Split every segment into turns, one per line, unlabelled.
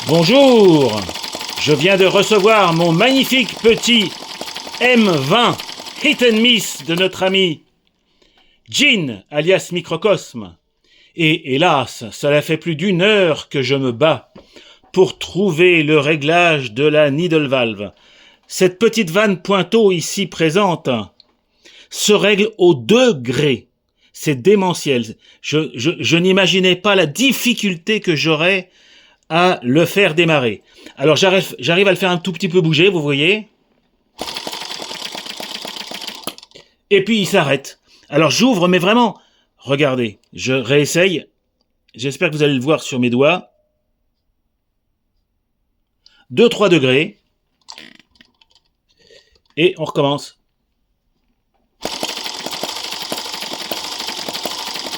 Bonjour, je viens de recevoir mon magnifique petit M20 Hit and Miss de notre ami Jean, alias Microcosme. Et hélas, cela fait plus d'une heure que je me bats pour trouver le réglage de la needle valve. Cette petite vanne pointeau ici présente se règle au degré. C'est démentiel. Je n'imaginais pas la difficulté que j'aurais à le faire démarrer. Alors j'arrive à le faire un tout petit peu bouger, vous voyez. Et puis il s'arrête. Alors j'ouvre, mais vraiment, regardez, je réessaye. J'espère que vous allez le voir sur mes doigts. 2-3 degrés. Et on recommence.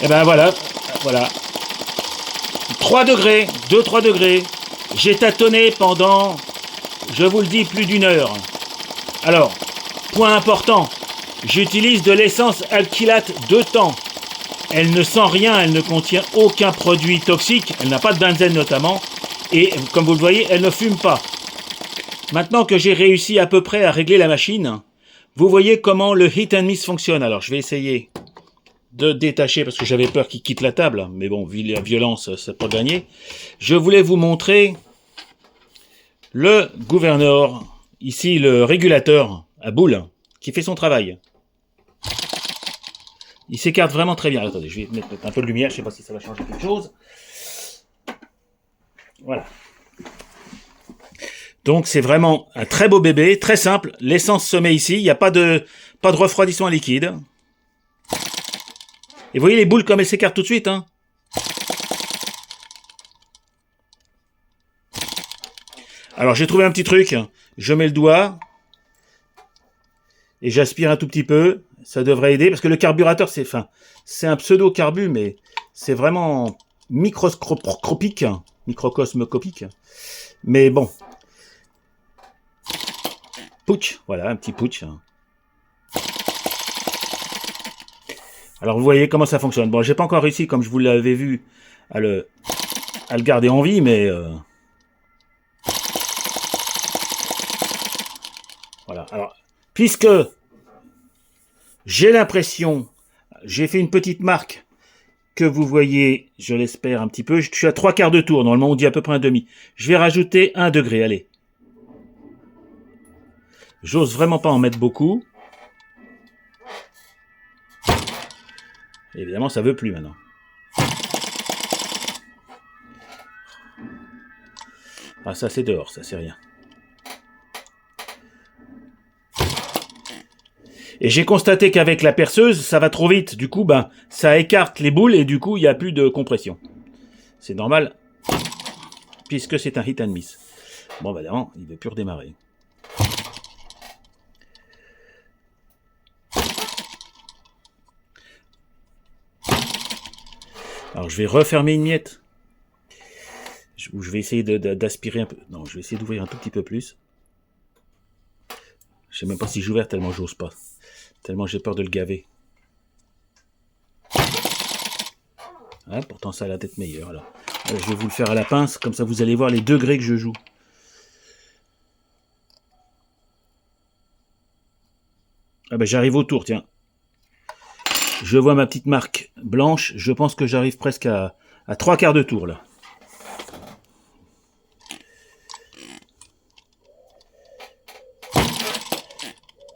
Et ben voilà. 3 degrés, 2-3 degrés. J'ai tâtonné pendant, je vous le dis, plus d'une heure. Alors, point important, j'utilise de l'essence alkylate de temps. Elle ne sent rien, elle ne contient aucun produit toxique, elle n'a pas de benzène notamment, et comme vous le voyez, elle ne fume pas. Maintenant que j'ai réussi à peu près à régler la machine, vous voyez comment le hit and miss fonctionne. Alors je vais essayer de détacher parce que j'avais peur qu'il quitte la table, mais bon, vu la violence, c'est pas gagné. Je voulais vous montrer le gouverneur, ici le régulateur à boule, qui fait son travail. Il s'écarte vraiment très bien. Attendez, je vais mettre un peu de lumière, je sais pas si ça va changer quelque chose. Voilà. Donc c'est vraiment un très beau bébé, très simple. L'essence se met ici, il n'y a pas de refroidissement liquide. Et vous voyez les boules comme elles s'écartent tout de suite, hein. Alors j'ai trouvé un petit truc, je mets le doigt et j'aspire un tout petit peu, ça devrait aider parce que le carburateur c'est un pseudo carbu mais c'est vraiment microscopique, microcosmocopique. Mais bon. Pouch, voilà, un petit pouch. Alors vous voyez comment ça fonctionne. Bon, j'ai pas encore réussi, comme je vous l'avais vu, à le garder en vie, mais voilà. Alors, puisque j'ai l'impression, j'ai fait une petite marque que vous voyez, je l'espère un petit peu. Je suis à 3/4 de tour. Normalement, on dit à peu près un demi. Je vais rajouter 1 degré. Allez. J'ose vraiment pas en mettre beaucoup. Évidemment, ça veut plus maintenant. Ah, ça c'est dehors, ça c'est rien. Et j'ai constaté qu'avec la perceuse, ça va trop vite. Du coup, ben, ça écarte les boules et du coup, il n'y a plus de compression. C'est normal, puisque c'est un hit and miss. Bon, ben non, il ne veut plus redémarrer. Alors, je vais refermer une miette. Je vais essayer d'aspirer un peu. Non, je vais essayer d'ouvrir un tout petit peu plus. Je sais même pas si j'ouvre tellement j'ose pas. Tellement j'ai peur de le gaver. Ah, pourtant ça a la tête meilleure. Alors, je vais vous le faire à la pince, comme ça vous allez voir les degrés que je joue. Ah ben j'arrive au tour, tiens. Je vois ma petite marque blanche. Je pense que j'arrive presque à 3/4 de tour là.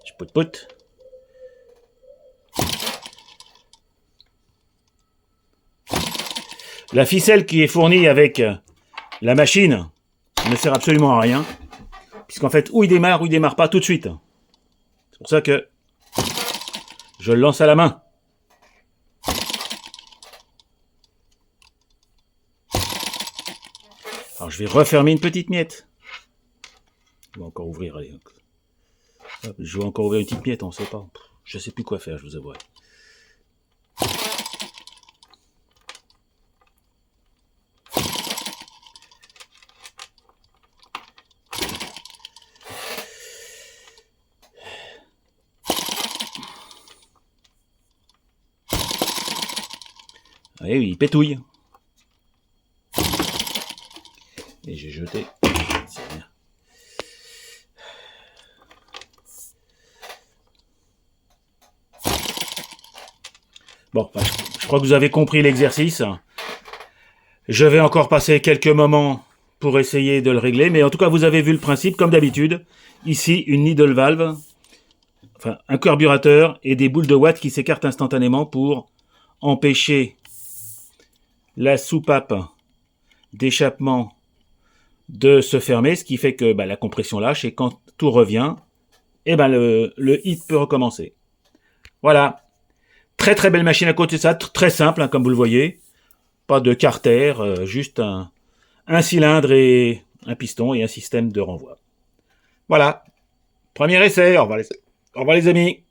Je pote. La ficelle qui est fournie avec la machine ne sert absolument à rien. Puisqu'en fait, ou il démarre pas tout de suite. C'est pour ça que je le lance à la main. Alors je vais refermer une petite miette. Je vais encore ouvrir, allez. Je vais encore ouvrir une petite miette, on sait pas. Je sais plus quoi faire, je vous avoue. Oui, il pétouille. Et j'ai jeté. C'est rien. Bon, je crois que vous avez compris l'exercice. Je vais encore passer quelques moments pour essayer de le régler, mais en tout cas, vous avez vu le principe, comme d'habitude. Ici, une needle valve, enfin, un carburateur et des boules de watts qui s'écartent instantanément pour empêcher la soupape d'échappement de se fermer, ce qui fait que la compression lâche et quand tout revient, le hit peut recommencer. Voilà. Très très belle machine à côté de ça, très simple, comme vous le voyez. Pas de carter, juste un cylindre et un piston et un système de renvoi. Voilà. Premier essai. Au revoir les amis.